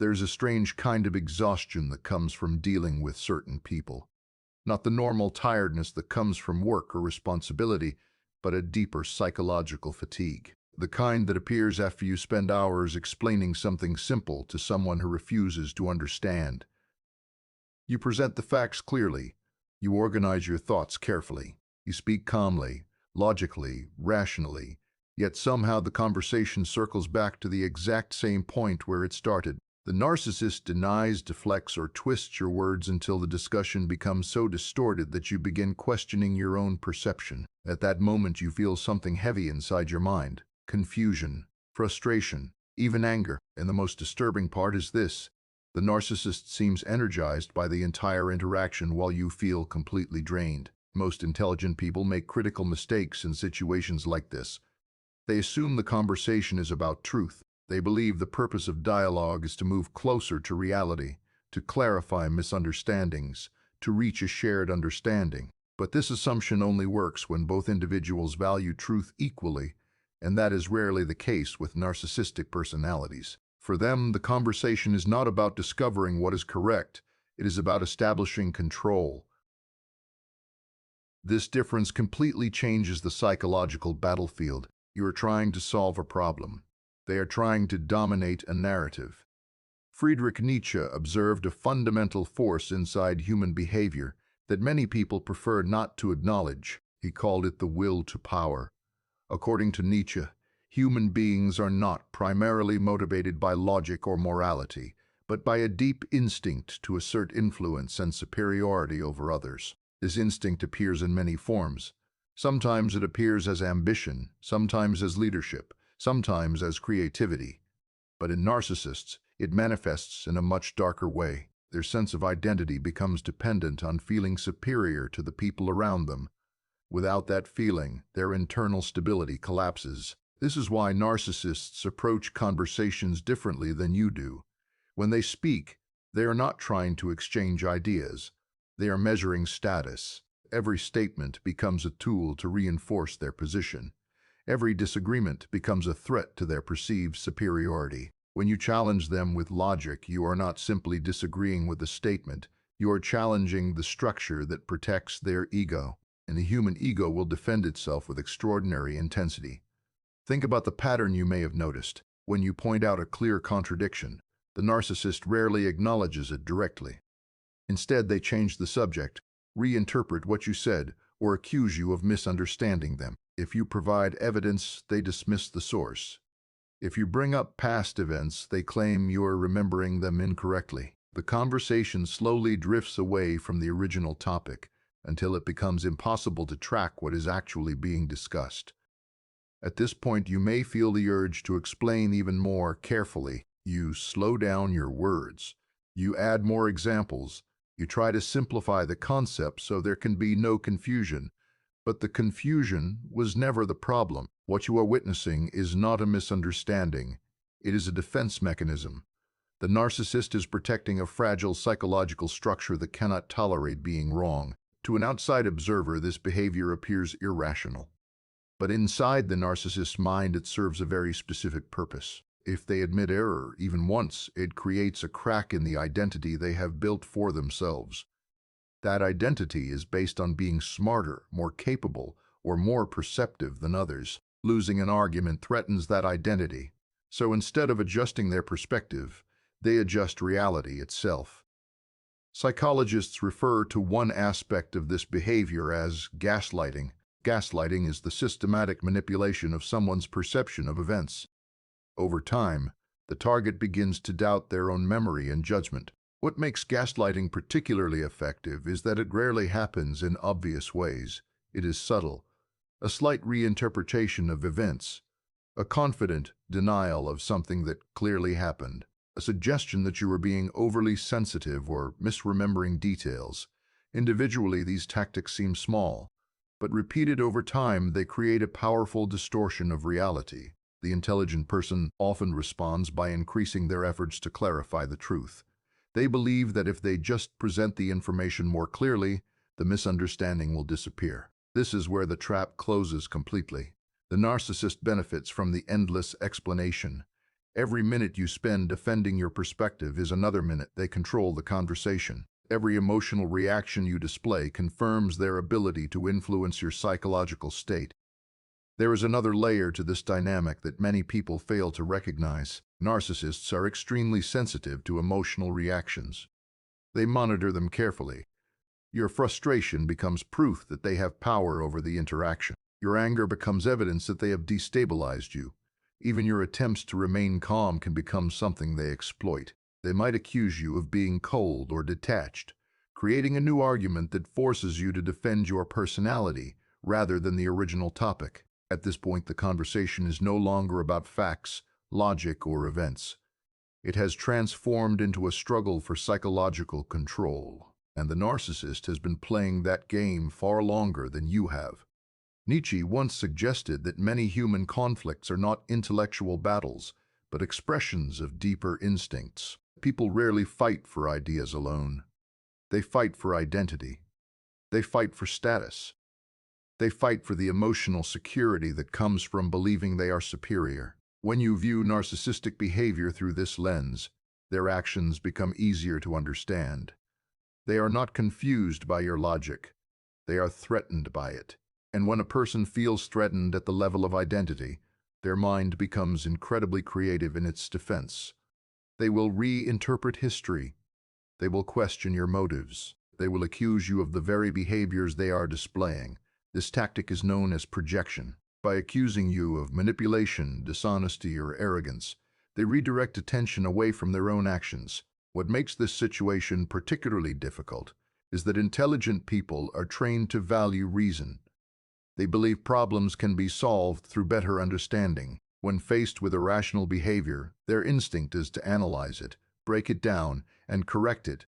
There's a strange kind of exhaustion that comes from dealing with certain people. Not the normal tiredness that comes from work or responsibility, but a deeper psychological fatigue. The kind that appears after you spend hours explaining something simple to someone who refuses to understand. You present the facts clearly. You organize your thoughts carefully. You speak calmly, logically, rationally, yet somehow the conversation circles back to the exact same point where it started. The narcissist denies, deflects, or twists your words until the discussion becomes so distorted that you begin questioning your own perception. At that moment, you feel something heavy inside your mind: confusion, frustration, even anger. And the most disturbing part is this: the narcissist seems energized by the entire interaction while you feel completely drained. Most intelligent people make critical mistakes in situations like this. They assume the conversation is about truth. They believe the purpose of dialogue is to move closer to reality, to clarify misunderstandings, to reach a shared understanding. But this assumption only works when both individuals value truth equally, and that is rarely the case with narcissistic personalities. For them, the conversation is not about discovering what is correct, it is about establishing control. This difference completely changes the psychological battlefield. You are trying to solve a problem. They are trying to dominate a narrative. Friedrich Nietzsche observed a fundamental force inside human behavior that many people prefer not to acknowledge. He called it the will to power. According to Nietzsche, human beings are not primarily motivated by logic or morality, but by a deep instinct to assert influence and superiority over others. This instinct appears in many forms. Sometimes it appears as ambition, sometimes as leadership, sometimes as creativity. But in narcissists, it manifests in a much darker way. Their sense of identity becomes dependent on feeling superior to the people around them. Without that feeling, their internal stability collapses. This is why narcissists approach conversations differently than you do. When they speak, they are not trying to exchange ideas. They are measuring status. Every statement becomes a tool to reinforce their position. Every disagreement becomes a threat to their perceived superiority. When you challenge them with logic, you are not simply disagreeing with the statement, you are challenging the structure that protects their ego. And the human ego will defend itself with extraordinary intensity. Think about the pattern you may have noticed. When you point out a clear contradiction, the narcissist rarely acknowledges it directly. Instead, they change the subject, reinterpret what you said, or accuse you of misunderstanding them. If you provide evidence, they dismiss the source. If you bring up past events, they claim you are remembering them incorrectly. The conversation slowly drifts away from the original topic until it becomes impossible to track what is actually being discussed. At this point, you may feel the urge to explain even more carefully. You slow down your words. You add more examples. You try to simplify the concept so there can be no confusion. But the confusion was never the problem. What you are witnessing is not a misunderstanding. It is a defense mechanism. The narcissist is protecting a fragile psychological structure that cannot tolerate being wrong. To an outside observer, this behavior appears irrational. But inside the narcissist's mind, it serves a very specific purpose. If they admit error, even once, it creates a crack in the identity they have built for themselves. That identity is based on being smarter, more capable, or more perceptive than others. Losing an argument threatens that identity. So instead of adjusting their perspective, they adjust reality itself. Psychologists refer to one aspect of this behavior as gaslighting. Gaslighting is the systematic manipulation of someone's perception of events. Over time, the target begins to doubt their own memory and judgment. What makes gaslighting particularly effective is that it rarely happens in obvious ways. It is subtle, a slight reinterpretation of events, a confident denial of something that clearly happened, a suggestion that you are being overly sensitive or misremembering details. Individually, these tactics seem small, but repeated over time, they create a powerful distortion of reality. The intelligent person often responds by increasing their efforts to clarify the truth. They believe that if they just present the information more clearly, the misunderstanding will disappear. This is where the trap closes completely. The narcissist benefits from the endless explanation. Every minute you spend defending your perspective is another minute they control the conversation. Every emotional reaction you display confirms their ability to influence your psychological state. There is another layer to this dynamic that many people fail to recognize. Narcissists are extremely sensitive to emotional reactions. They monitor them carefully. Your frustration becomes proof that they have power over the interaction. Your anger becomes evidence that they have destabilized you. Even your attempts to remain calm can become something they exploit. They might accuse you of being cold or detached, creating a new argument that forces you to defend your personality rather than the original topic. At this point, the conversation is no longer about facts, logic, or events. It has transformed into a struggle for psychological control, and the narcissist has been playing that game far longer than you have. Nietzsche once suggested that many human conflicts are not intellectual battles, but expressions of deeper instincts. People rarely fight for ideas alone. They fight for identity. They fight for status. They fight for the emotional security that comes from believing they are superior. When you view narcissistic behavior through this lens, their actions become easier to understand. They are not confused by your logic. They are threatened by it. And when a person feels threatened at the level of identity, their mind becomes incredibly creative in its defense. They will reinterpret history. They will question your motives. They will accuse you of the very behaviors they are displaying. This tactic is known as projection. By accusing you of manipulation, dishonesty, or arrogance, they redirect attention away from their own actions. What makes this situation particularly difficult is that intelligent people are trained to value reason. They believe problems can be solved through better understanding. When faced with irrational behavior, their instinct is to analyze it, break it down, and correct it.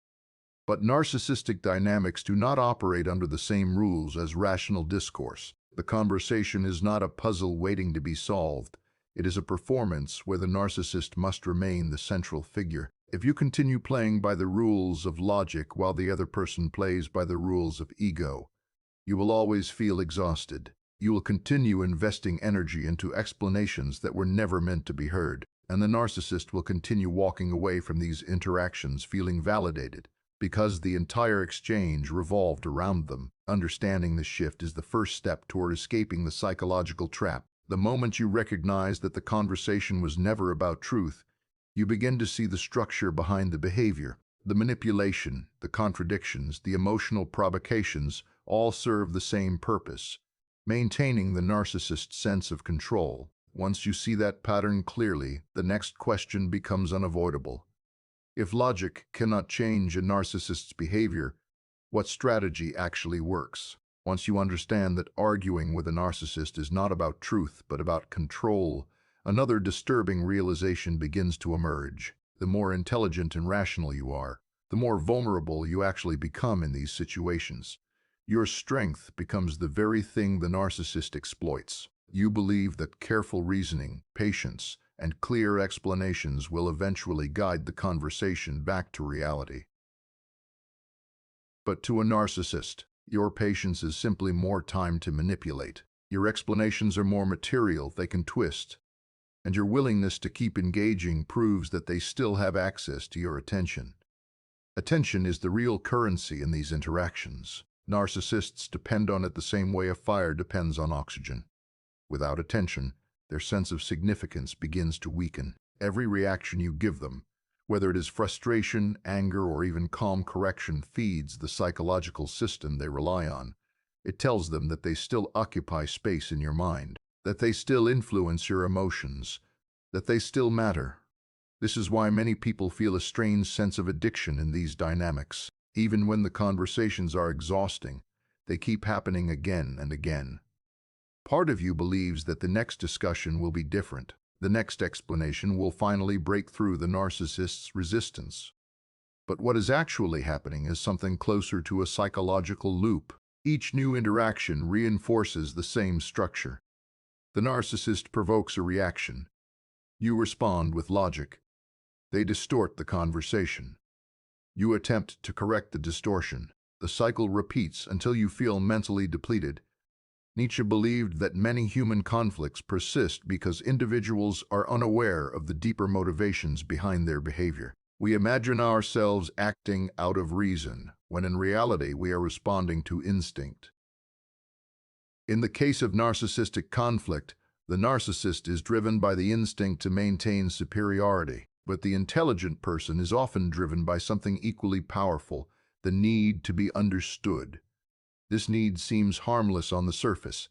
But narcissistic dynamics do not operate under the same rules as rational discourse. The conversation is not a puzzle waiting to be solved. It is a performance where the narcissist must remain the central figure. If you continue playing by the rules of logic while the other person plays by the rules of ego, you will always feel exhausted. You will continue investing energy into explanations that were never meant to be heard, and the narcissist will continue walking away from these interactions feeling validated, because the entire exchange revolved around them. Understanding this shift is the first step toward escaping the psychological trap. The moment you recognize that the conversation was never about truth, you begin to see the structure behind the behavior. The manipulation, the contradictions, the emotional provocations all serve the same purpose: maintaining the narcissist's sense of control. Once you see that pattern clearly, the next question becomes unavoidable. If logic cannot change a narcissist's behavior, what strategy actually works? Once you understand that arguing with a narcissist is not about truth but about control, another disturbing realization begins to emerge. The more intelligent and rational you are, the more vulnerable you actually become in these situations. Your strength becomes the very thing the narcissist exploits. You believe that careful reasoning, patience, and clear explanations will eventually guide the conversation back to reality. But to a narcissist, your patience is simply more time to manipulate. Your explanations are more material they can twist, and your willingness to keep engaging proves that they still have access to your attention. Attention is the real currency in these interactions. Narcissists depend on it the same way a fire depends on oxygen. Without attention, their sense of significance begins to weaken. Every reaction you give them, whether it is frustration, anger, or even calm correction, feeds the psychological system they rely on. It tells them that they still occupy space in your mind, that they still influence your emotions, that they still matter. This is why many people feel a strange sense of addiction in these dynamics. Even when the conversations are exhausting, they keep happening again and again. Part of you believes that the next discussion will be different. The next explanation will finally break through the narcissist's resistance. But what is actually happening is something closer to a psychological loop. Each new interaction reinforces the same structure. The narcissist provokes a reaction. You respond with logic. They distort the conversation. You attempt to correct the distortion. The cycle repeats until you feel mentally depleted. Nietzsche believed that many human conflicts persist because individuals are unaware of the deeper motivations behind their behavior. We imagine ourselves acting out of reason, when in reality we are responding to instinct. In the case of narcissistic conflict, the narcissist is driven by the instinct to maintain superiority, but the intelligent person is often driven by something equally powerful, the need to be understood. This need seems harmless on the surface.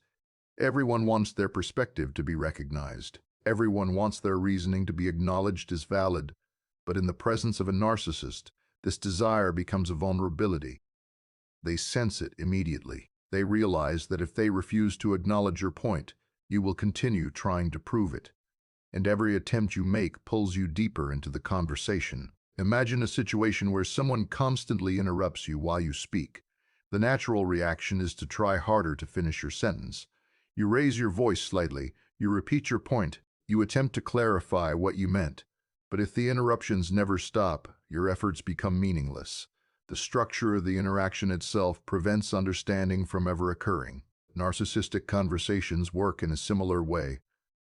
Everyone wants their perspective to be recognized. Everyone wants their reasoning to be acknowledged as valid. But in the presence of a narcissist, this desire becomes a vulnerability. They sense it immediately. They realize that if they refuse to acknowledge your point, you will continue trying to prove it. And every attempt you make pulls you deeper into the conversation. Imagine a situation where someone constantly interrupts you while you speak. The natural reaction is to try harder to finish your sentence. You raise your voice slightly, you repeat your point, you attempt to clarify what you meant. But if the interruptions never stop, your efforts become meaningless. The structure of the interaction itself prevents understanding from ever occurring. Narcissistic conversations work in a similar way.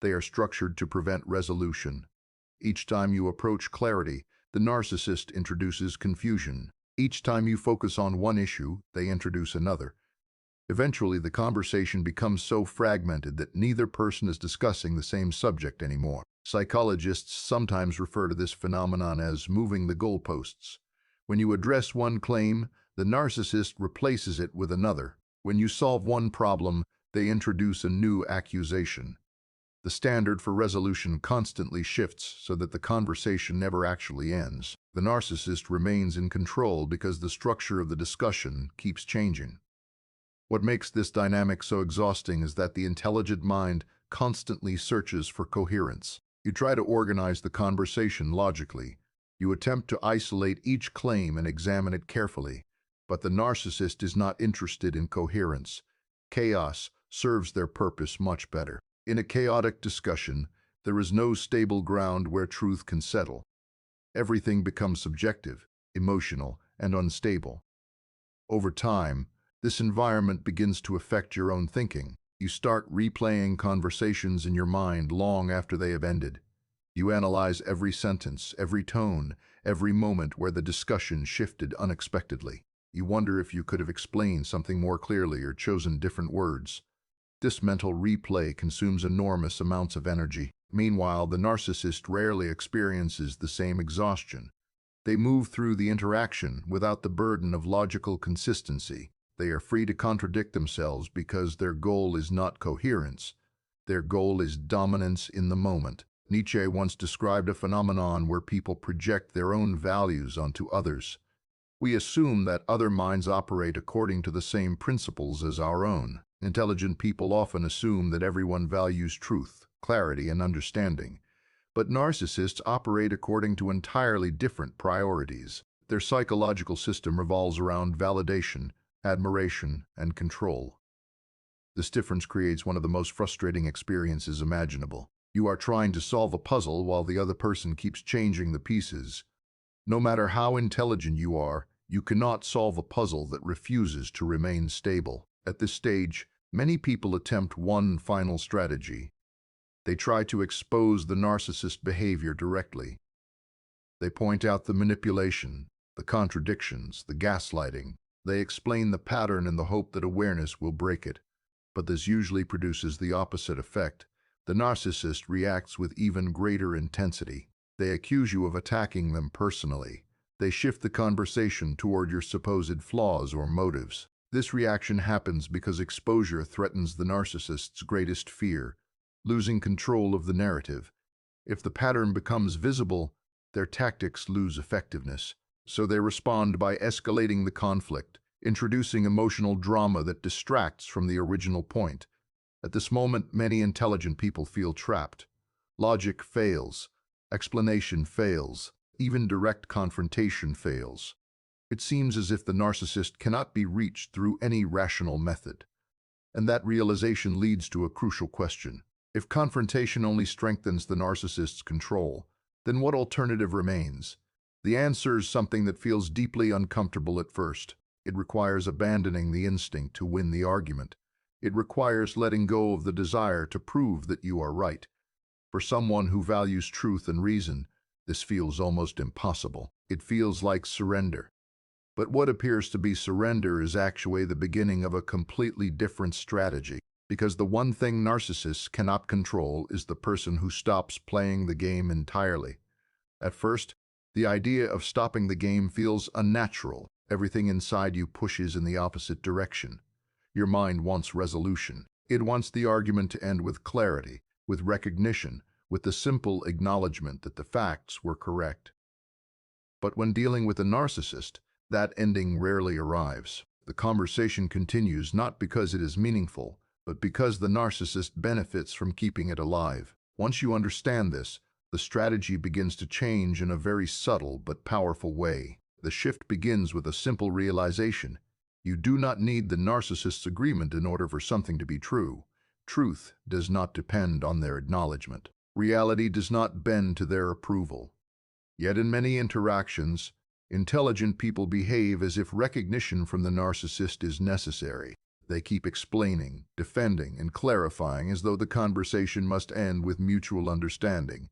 They are structured to prevent resolution. Each time you approach clarity, the narcissist introduces confusion. Each time you focus on one issue, they introduce another. Eventually, the conversation becomes so fragmented that neither person is discussing the same subject anymore. Psychologists sometimes refer to this phenomenon as moving the goalposts. When you address one claim, the narcissist replaces it with another. When you solve one problem, they introduce a new accusation. The standard for resolution constantly shifts so that the conversation never actually ends. The narcissist remains in control because the structure of the discussion keeps changing. What makes this dynamic so exhausting is that the intelligent mind constantly searches for coherence. You try to organize the conversation logically. You attempt to isolate each claim and examine it carefully. But the narcissist is not interested in coherence. Chaos serves their purpose much better. In a chaotic discussion, there is no stable ground where truth can settle. Everything becomes subjective, emotional, and unstable. Over time, this environment begins to affect your own thinking. You start replaying conversations in your mind long after they have ended. You analyze every sentence, every tone, every moment where the discussion shifted unexpectedly. You wonder if you could have explained something more clearly or chosen different words. This mental replay consumes enormous amounts of energy. Meanwhile, the narcissist rarely experiences the same exhaustion. They move through the interaction without the burden of logical consistency. They are free to contradict themselves because their goal is not coherence. Their goal is dominance in the moment. Nietzsche once described a phenomenon where people project their own values onto others. We assume that other minds operate according to the same principles as our own. Intelligent people often assume that everyone values truth, clarity, and understanding. But narcissists operate according to entirely different priorities. Their psychological system revolves around validation, admiration, and control. This difference creates one of the most frustrating experiences imaginable. You are trying to solve a puzzle while the other person keeps changing the pieces. No matter how intelligent you are, you cannot solve a puzzle that refuses to remain stable. At this stage, many people attempt one final strategy. They try to expose the narcissist behavior directly. They point out the manipulation, the contradictions, the gaslighting. They explain the pattern in the hope that awareness will break it. But this usually produces the opposite effect. The narcissist reacts with even greater intensity. They accuse you of attacking them personally. They shift the conversation toward your supposed flaws or motives. This reaction happens because exposure threatens the narcissist's greatest fear, losing control of the narrative. If the pattern becomes visible, their tactics lose effectiveness. So they respond by escalating the conflict, introducing emotional drama that distracts from the original point. At this moment, many intelligent people feel trapped. Logic fails. Explanation fails. Even direct confrontation fails. It seems as if the narcissist cannot be reached through any rational method. And that realization leads to a crucial question. If confrontation only strengthens the narcissist's control, then what alternative remains? The answer is something that feels deeply uncomfortable at first. It requires abandoning the instinct to win the argument. It requires letting go of the desire to prove that you are right. For someone who values truth and reason, this feels almost impossible. It feels like surrender. But what appears to be surrender is actually the beginning of a completely different strategy, because the one thing narcissists cannot control is the person who stops playing the game entirely. At first, the idea of stopping the game feels unnatural. Everything inside you pushes in the opposite direction. Your mind wants resolution. It wants the argument to end with clarity, with recognition, with the simple acknowledgement that the facts were correct. But when dealing with a narcissist, that ending rarely arrives. The conversation continues not because it is meaningful, but because the narcissist benefits from keeping it alive. Once you understand this, the strategy begins to change in a very subtle but powerful way. The shift begins with a simple realization. You do not need the narcissist's agreement in order for something to be true. Truth does not depend on their acknowledgement. Reality does not bend to their approval. Yet in many interactions, intelligent people behave as if recognition from the narcissist is necessary. They keep explaining, defending, and clarifying as though the conversation must end with mutual understanding.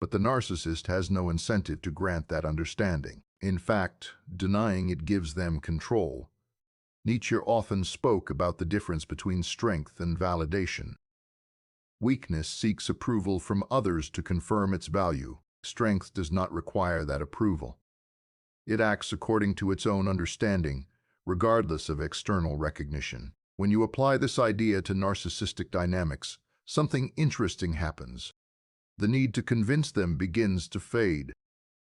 But the narcissist has no incentive to grant that understanding. In fact, denying it gives them control. Nietzsche often spoke about the difference between strength and validation. Weakness seeks approval from others to confirm its value. Strength does not require that approval. It acts according to its own understanding, regardless of external recognition. When you apply this idea to narcissistic dynamics, something interesting happens. The need to convince them begins to fade.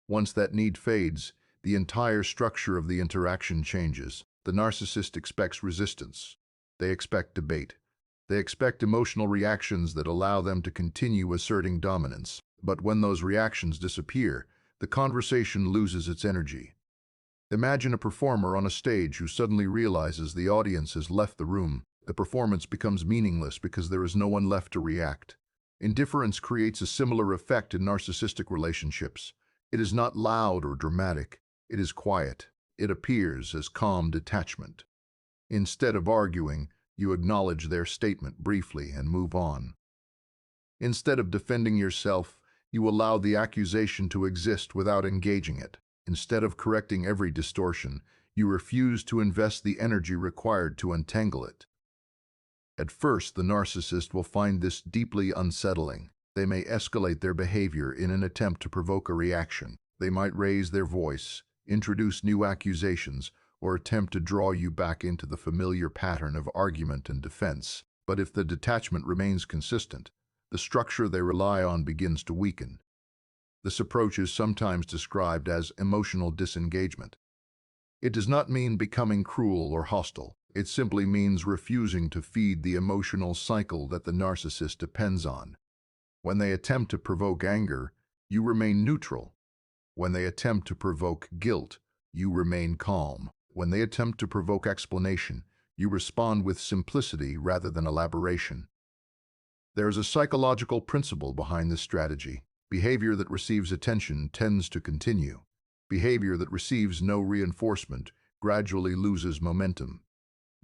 Once that need fades, the entire structure of the interaction changes. The narcissist expects resistance. They expect debate. They expect emotional reactions that allow them to continue asserting dominance. But when those reactions disappear, the conversation loses its energy. Imagine a performer on a stage who suddenly realizes the audience has left the room. The performance becomes meaningless because there is no one left to react. Indifference creates a similar effect in narcissistic relationships. It is not loud or dramatic. It is quiet. It appears as calm detachment. Instead of arguing, you acknowledge their statement briefly and move on. Instead of defending yourself, you allow the accusation to exist without engaging it. Instead of correcting every distortion, you refuse to invest the energy required to untangle it. At first, the narcissist will find this deeply unsettling. They may escalate their behavior in an attempt to provoke a reaction. They might raise their voice, introduce new accusations, or attempt to draw you back into the familiar pattern of argument and defense. But if the detachment remains consistent, the structure they rely on begins to weaken. This approach is sometimes described as emotional disengagement. It does not mean becoming cruel or hostile. It simply means refusing to feed the emotional cycle that the narcissist depends on. When they attempt to provoke anger, you remain neutral. When they attempt to provoke guilt, you remain calm. When they attempt to provoke explanation, you respond with simplicity rather than elaboration. There is a psychological principle behind this strategy. Behavior that receives attention tends to continue. Behavior that receives no reinforcement gradually loses momentum.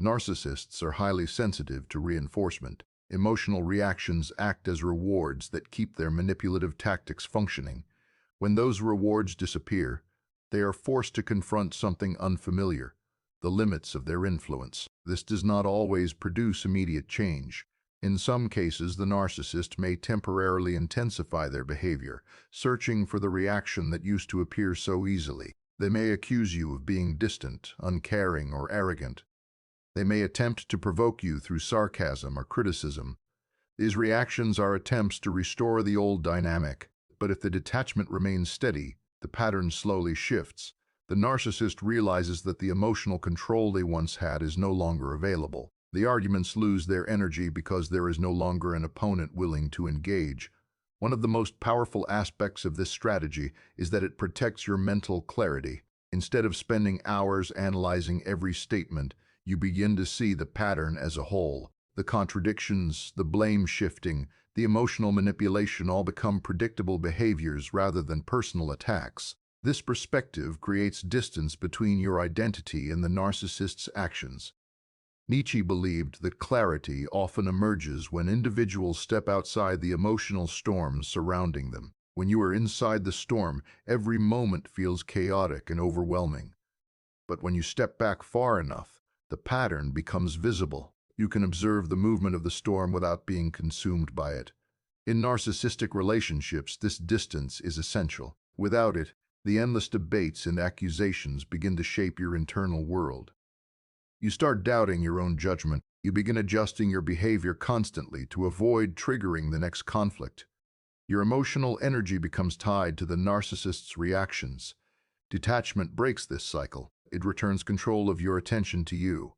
Narcissists are highly sensitive to reinforcement. Emotional reactions act as rewards that keep their manipulative tactics functioning. When those rewards disappear, they are forced to confront something unfamiliar, the limits of their influence. This does not always produce immediate change. In some cases, the narcissist may temporarily intensify their behavior, searching for the reaction that used to appear so easily. They may accuse you of being distant, uncaring, or arrogant. They may attempt to provoke you through sarcasm or criticism. These reactions are attempts to restore the old dynamic. But if the detachment remains steady, the pattern slowly shifts. The narcissist realizes that the emotional control they once had is no longer available. The arguments lose their energy because there is no longer an opponent willing to engage. One of the most powerful aspects of this strategy is that it protects your mental clarity. Instead of spending hours analyzing every statement, you begin to see the pattern as a whole. The contradictions, the blame shifting, the emotional manipulation all become predictable behaviors rather than personal attacks. This perspective creates distance between your identity and the narcissist's actions. Nietzsche believed that clarity often emerges when individuals step outside the emotional storms surrounding them. When you are inside the storm, every moment feels chaotic and overwhelming. But when you step back far enough, the pattern becomes visible. You can observe the movement of the storm without being consumed by it. In narcissistic relationships, this distance is essential. Without it, the endless debates and accusations begin to shape your internal world. You start doubting your own judgment. You begin adjusting your behavior constantly to avoid triggering the next conflict. Your emotional energy becomes tied to the narcissist's reactions. Detachment breaks this cycle. It returns control of your attention to you.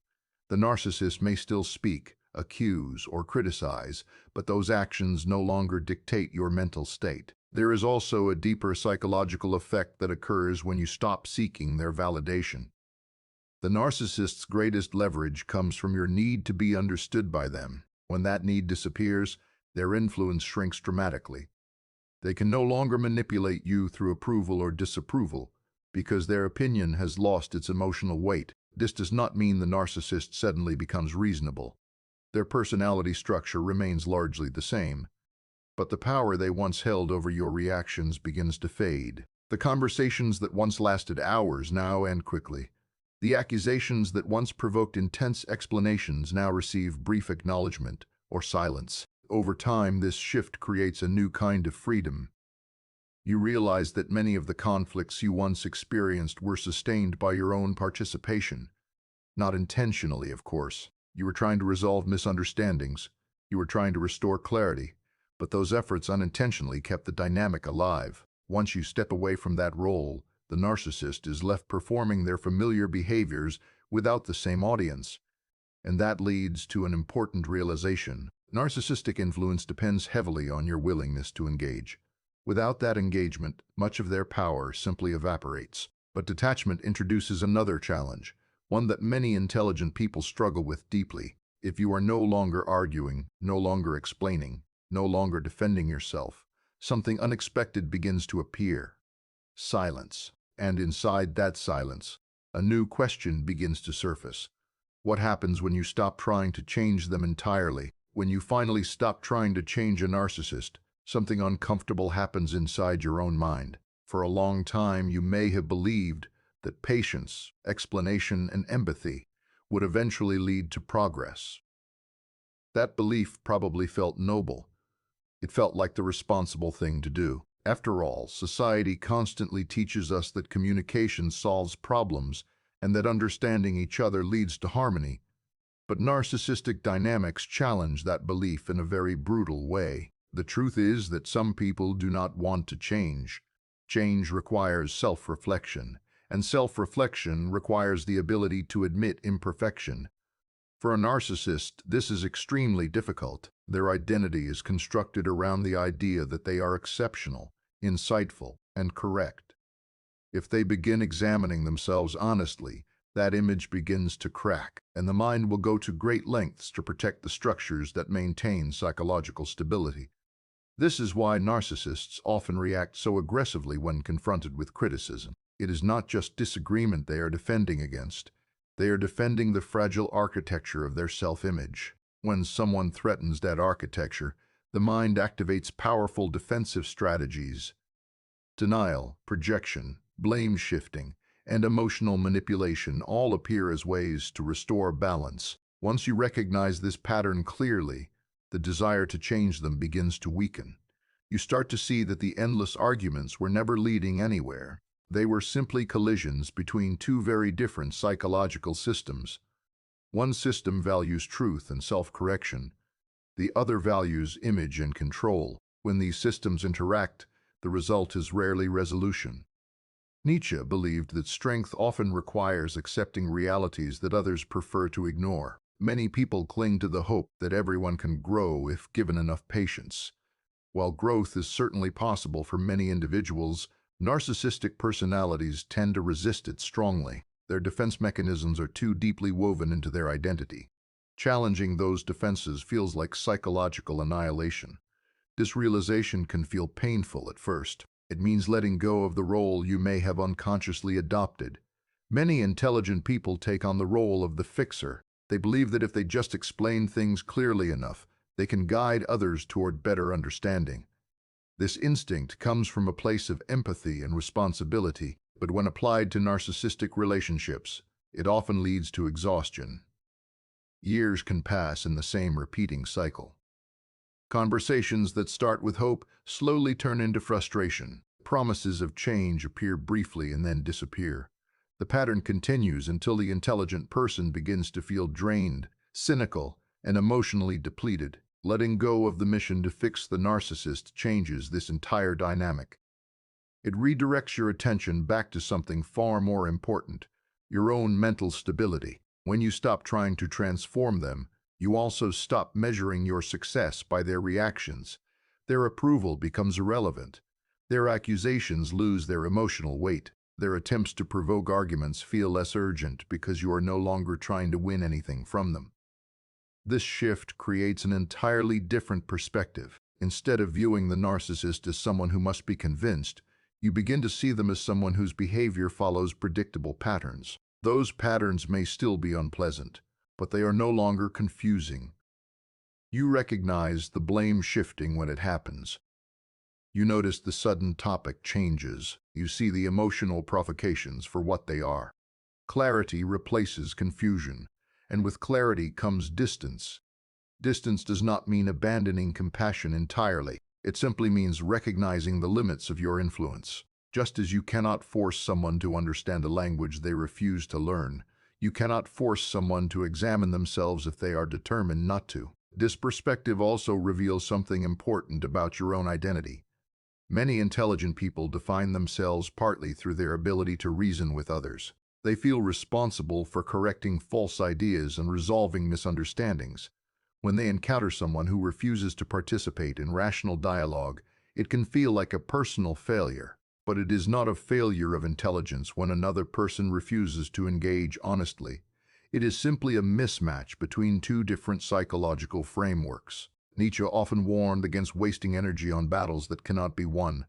The narcissist may still speak, accuse, or criticize, but those actions no longer dictate your mental state. There is also a deeper psychological effect that occurs when you stop seeking their validation. The narcissist's greatest leverage comes from your need to be understood by them. When that need disappears, their influence shrinks dramatically. They can no longer manipulate you through approval or disapproval because their opinion has lost its emotional weight. This does not mean the narcissist suddenly becomes reasonable. Their personality structure remains largely the same, but the power they once held over your reactions begins to fade. The conversations that once lasted hours now end quickly. The accusations that once provoked intense explanations now receive brief acknowledgement or silence. Over time, this shift creates a new kind of freedom. You realize that many of the conflicts you once experienced were sustained by your own participation. Not intentionally, of course. You were trying to resolve misunderstandings. You were trying to restore clarity. But those efforts unintentionally kept the dynamic alive. Once you step away from that role, the narcissist is left performing their familiar behaviors without the same audience. And that leads to an important realization. Narcissistic influence depends heavily on your willingness to engage. Without that engagement, much of their power simply evaporates. But detachment introduces another challenge, one that many intelligent people struggle with deeply. If you are no longer arguing, no longer explaining, no longer defending yourself, something unexpected begins to appear. Silence. And inside that silence, a new question begins to surface. What happens when you stop trying to change them entirely? When you finally stop trying to change a narcissist, something uncomfortable happens inside your own mind. For a long time, you may have believed that patience, explanation, and empathy would eventually lead to progress. That belief probably felt noble. It felt like the responsible thing to do. After all, society constantly teaches us that communication solves problems and that understanding each other leads to harmony. But narcissistic dynamics challenge that belief in a very brutal way. The truth is that some people do not want to change. Change requires self-reflection, and self-reflection requires the ability to admit imperfection. For a narcissist, this is extremely difficult. Their identity is constructed around the idea that they are exceptional, insightful, and correct. If they begin examining themselves honestly, that image begins to crack, and the mind will go to great lengths to protect the structures that maintain psychological stability. This is why narcissists often react so aggressively when confronted with criticism. It is not just disagreement they are defending against. They are defending the fragile architecture of their self-image. When someone threatens that architecture, the mind activates powerful defensive strategies. Denial, projection, blame shifting, and emotional manipulation all appear as ways to restore balance. Once you recognize this pattern clearly, the desire to change them begins to weaken. You start to see that the endless arguments were never leading anywhere. They were simply collisions between two very different psychological systems. One system values truth and self-correction. The other values image and control. When these systems interact, the result is rarely resolution. Nietzsche believed that strength often requires accepting realities that others prefer to ignore. Many people cling to the hope that everyone can grow if given enough patience. While growth is certainly possible for many individuals, narcissistic personalities tend to resist it strongly. Their defense mechanisms are too deeply woven into their identity. Challenging those defenses feels like psychological annihilation. This realization can feel painful at first. It means letting go of the role you may have unconsciously adopted. Many intelligent people take on the role of the fixer. They believe that if they just explain things clearly enough, they can guide others toward better understanding. This instinct comes from a place of empathy and responsibility, but when applied to narcissistic relationships, it often leads to exhaustion. Years can pass in the same repeating cycle. Conversations that start with hope slowly turn into frustration. Promises of change appear briefly and then disappear. The pattern continues until the intelligent person begins to feel drained, cynical, and emotionally depleted. Letting go of the mission to fix the narcissist changes this entire dynamic. It redirects your attention back to something far more important, your own mental stability. When you stop trying to transform them, you also stop measuring your success by their reactions. Their approval becomes irrelevant. Their accusations lose their emotional weight. Their attempts to provoke arguments feel less urgent because you are no longer trying to win anything from them. This shift creates an entirely different perspective. Instead of viewing the narcissist as someone who must be convinced, you begin to see them as someone whose behavior follows predictable patterns. Those patterns may still be unpleasant, but they are no longer confusing. You recognize the blame shifting when it happens. You notice the sudden topic changes. You see the emotional provocations for what they are. Clarity replaces confusion, and with clarity comes distance. Distance does not mean abandoning compassion entirely. It simply means recognizing the limits of your influence. Just as you cannot force someone to understand a language they refuse to learn, you cannot force someone to examine themselves if they are determined not to. This perspective also reveals something important about your own identity. Many intelligent people define themselves partly through their ability to reason with others. They feel responsible for correcting false ideas and resolving misunderstandings. When they encounter someone who refuses to participate in rational dialogue, it can feel like a personal failure. But it is not a failure of intelligence when another person refuses to engage honestly. It is simply a mismatch between two different psychological frameworks. Nietzsche often warned against wasting energy on battles that cannot be won.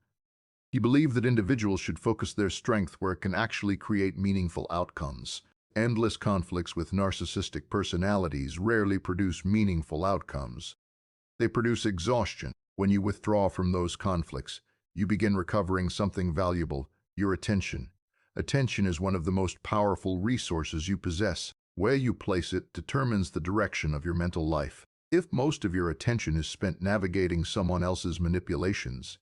He believed that individuals should focus their strength where it can actually create meaningful outcomes. Endless conflicts with narcissistic personalities rarely produce meaningful outcomes. They produce exhaustion. When you withdraw from those conflicts, you begin recovering something valuable, your attention. Attention is one of the most powerful resources you possess. Where you place it determines the direction of your mental life. If most of your attention is spent navigating someone else's manipulations,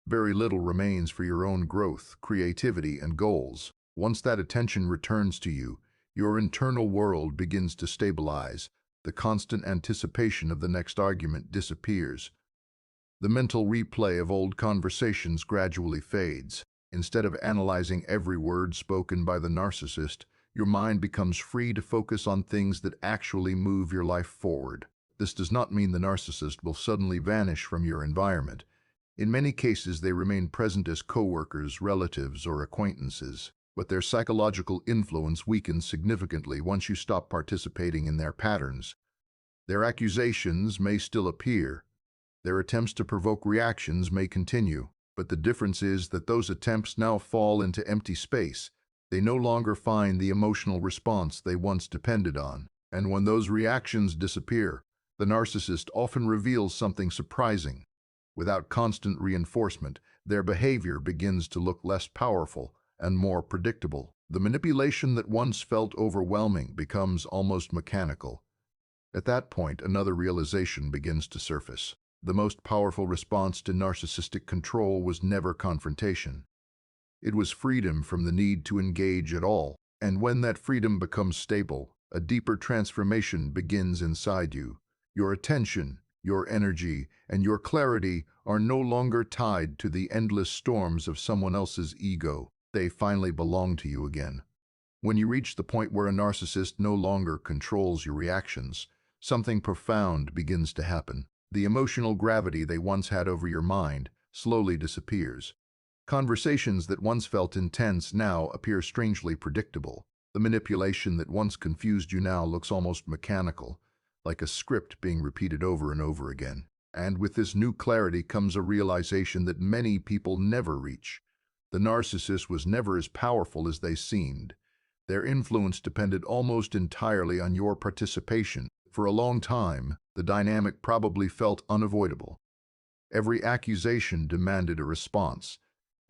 very little remains for your own growth, creativity, and goals. Once that attention returns to you, your internal world begins to stabilize. The constant anticipation of the next argument disappears. The mental replay of old conversations gradually fades. Instead of analyzing every word spoken by the narcissist, your mind becomes free to focus on things that actually move your life forward. This does not mean the narcissist will suddenly vanish from your environment. In many cases, they remain present as coworkers, relatives, or acquaintances, but their psychological influence weakens significantly once you stop participating in their patterns. Their accusations may still appear. Their attempts to provoke reactions may continue, but the difference is that those attempts now fall into empty space. They no longer find the emotional response they once depended on. And when those reactions disappear, the narcissist often reveals something surprising. Without constant reinforcement, their behavior begins to look less powerful and more predictable. The manipulation that once felt overwhelming becomes almost mechanical. At that point, another realization begins to surface. The most powerful response to narcissistic control was never confrontation. It was freedom from the need to engage at all. And when that freedom becomes stable, a deeper transformation begins inside you. Your attention, your energy, and your clarity are no longer tied to the endless storms of someone else's ego. They finally belong to you again. When you reach the point where a narcissist no longer controls your reactions, something profound begins to happen. The emotional gravity they once had over your mind slowly disappears. Conversations that once felt intense now appear strangely predictable. The manipulation that once confused you now looks almost mechanical, like a script being repeated over and over again. And with this new clarity comes a realization that many people never reach. The narcissist was never as powerful as they seemed. Their influence depended almost entirely on your participation. For a long time, the dynamic probably felt unavoidable. Every accusation demanded a response.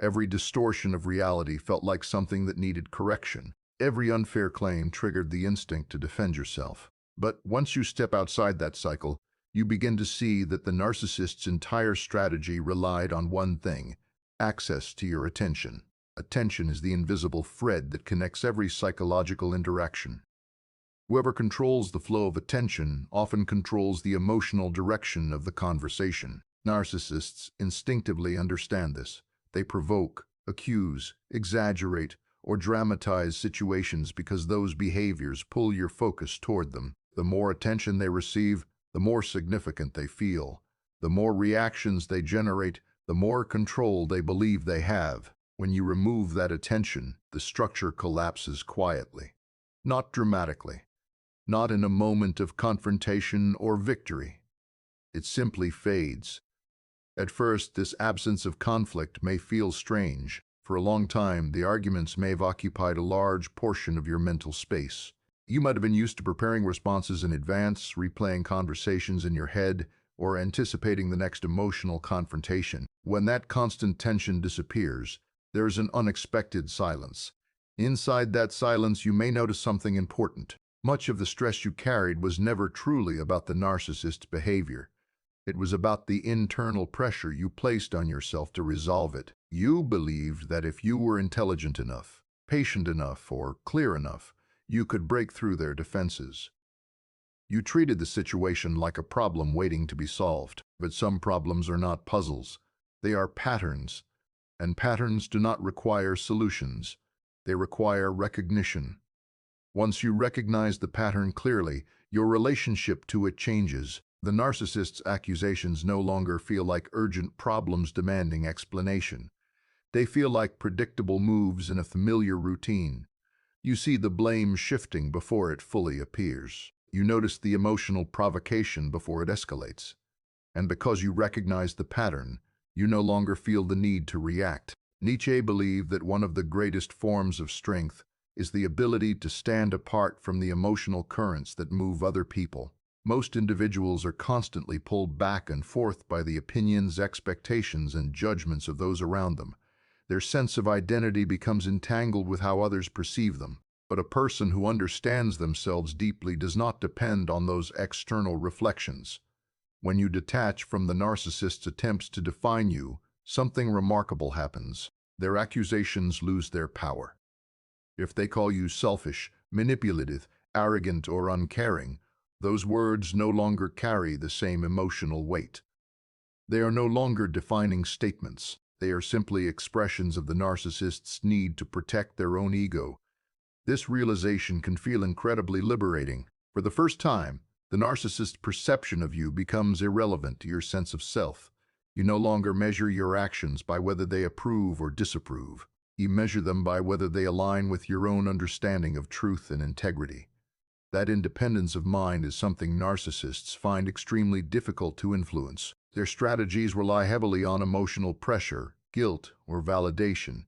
Every distortion of reality felt like something that needed correction. Every unfair claim triggered the instinct to defend yourself. But once you step outside that cycle, you begin to see that the narcissist's entire strategy relied on one thing: access to your attention. Attention is the invisible thread that connects every psychological interaction. Whoever controls the flow of attention often controls the emotional direction of the conversation. Narcissists instinctively understand this. They provoke, accuse, exaggerate, or dramatize situations because those behaviors pull your focus toward them. The more attention they receive, the more significant they feel. The more reactions they generate, the more control they believe they have. When you remove that attention, the structure collapses quietly. Not dramatically. Not in a moment of confrontation or victory. It simply fades. At first, this absence of conflict may feel strange. For a long time, the arguments may have occupied a large portion of your mental space. You might have been used to preparing responses in advance, replaying conversations in your head, or anticipating the next emotional confrontation. When that constant tension disappears, there's an unexpected silence. Inside that silence, you may notice something important. Much of the stress you carried was never truly about the narcissist's behavior. It was about the internal pressure you placed on yourself to resolve it. You believed that if you were intelligent enough, patient enough, or clear enough, you could break through their defenses. You treated the situation like a problem waiting to be solved. But some problems are not puzzles. They are patterns. And patterns do not require solutions. They require recognition. Once you recognize the pattern clearly, your relationship to it changes. The narcissist's accusations no longer feel like urgent problems demanding explanation. They feel like predictable moves in a familiar routine. You see the blame shifting before it fully appears. You notice the emotional provocation before it escalates. And because you recognize the pattern, you no longer feel the need to react. Nietzsche believed that one of the greatest forms of strength is the ability to stand apart from the emotional currents that move other people. Most individuals are constantly pulled back and forth by the opinions, expectations, and judgments of those around them. Their sense of identity becomes entangled with how others perceive them. But a person who understands themselves deeply does not depend on those external reflections. When you detach from the narcissist's attempts to define you, something remarkable happens. Their accusations lose their power. If they call you selfish, manipulative, arrogant, or uncaring, those words no longer carry the same emotional weight. They are no longer defining statements. They are simply expressions of the narcissist's need to protect their own ego. This realization can feel incredibly liberating. For the first time, the narcissist's perception of you becomes irrelevant to your sense of self. You no longer measure your actions by whether they approve or disapprove. You measure them by whether they align with your own understanding of truth and integrity. That independence of mind is something narcissists find extremely difficult to influence. Their strategies rely heavily on emotional pressure, guilt, or validation.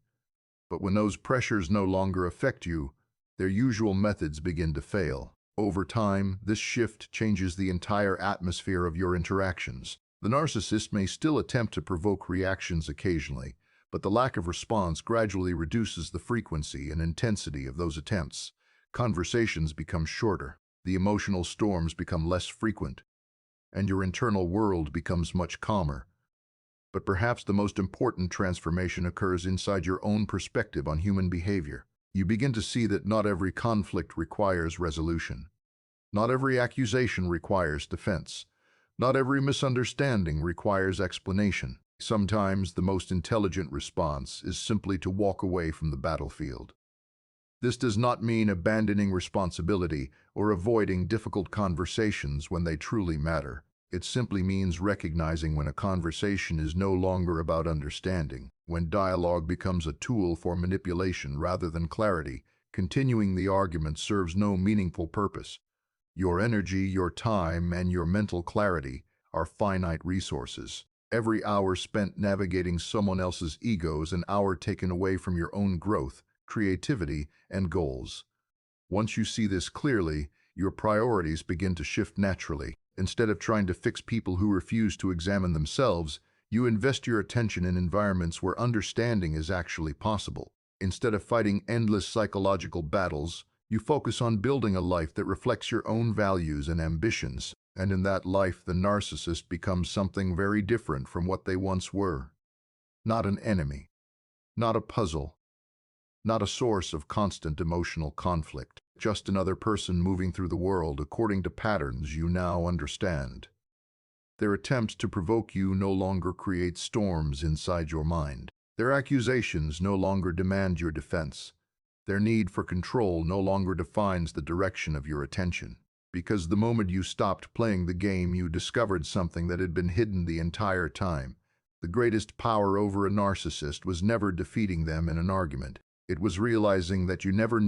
But when those pressures no longer affect you, their usual methods begin to fail. Over time, this shift changes the entire atmosphere of your interactions. The narcissist may still attempt to provoke reactions occasionally, but the lack of response gradually reduces the frequency and intensity of those attempts. Conversations become shorter, the emotional storms become less frequent, and your internal world becomes much calmer. But perhaps the most important transformation occurs inside your own perspective on human behavior. You begin to see that not every conflict requires resolution. Not every accusation requires defense. Not every misunderstanding requires explanation. Sometimes the most intelligent response is simply to walk away from the battlefield. This does not mean abandoning responsibility or avoiding difficult conversations when they truly matter. It simply means recognizing when a conversation is no longer about understanding, when dialogue becomes a tool for manipulation rather than clarity. Continuing the argument serves no meaningful purpose. Your energy, your time, and your mental clarity are finite resources. Every hour spent navigating someone else's ego is an hour taken away from your own growth, creativity, and goals. Once you see this clearly, your priorities begin to shift naturally. Instead of trying to fix people who refuse to examine themselves, you invest your attention in environments where understanding is actually possible. Instead of fighting endless psychological battles, you focus on building a life that reflects your own values and ambitions. And in that life, the narcissist becomes something very different from what they once were. Not an enemy, not a puzzle, not a source of constant emotional conflict, just another person moving through the world according to patterns you now understand. Their attempts to provoke you no longer create storms inside your mind. Their accusations no longer demand your defense. Their need for control no longer defines the direction of your attention. Because the moment you stopped playing the game, you discovered something that had been hidden the entire time. The greatest power over a narcissist was never defeating them in an argument. It was realizing that you never